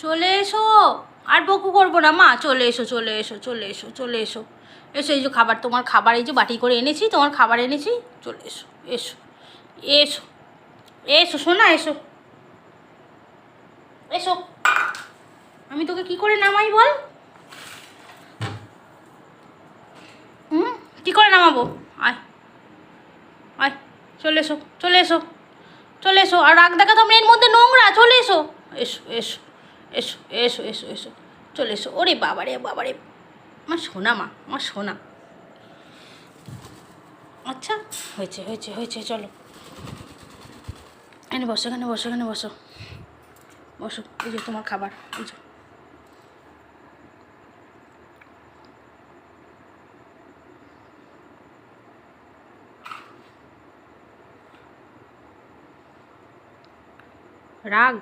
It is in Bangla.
চলে এসো, আর বকু করবো না মা, চলে এসো চলে এসো চলে এসো চলে এসো। এসো, এই যে খাবার, তোমার খাবার এই যে বাটি করে এনেছি, তোমার খাবার এনেছি, চলে এসো এসো এসো এসো সোনা, এসো এসো। আমি তোকে কি করে নামাই বল? কী করে নামাবো? আয় আয়, চলে এসো চলে এসো চলে এসো। আর রাগ দেখা তো মেয়ের মধ্যে নোংরা, চলে এসো এসো এসো এসো এসো এসো এসো চলে এসো। ওরে বাবারে বাবারে, আমার সোনা মা, আমার সোনা। আচ্ছা, হয়েছে হয়েছে হয়েছে, চলো এখানে বসো, এখানে বসো, এখানে বসো বসো। এই যে তোমার খাবার, এই যে। রাগ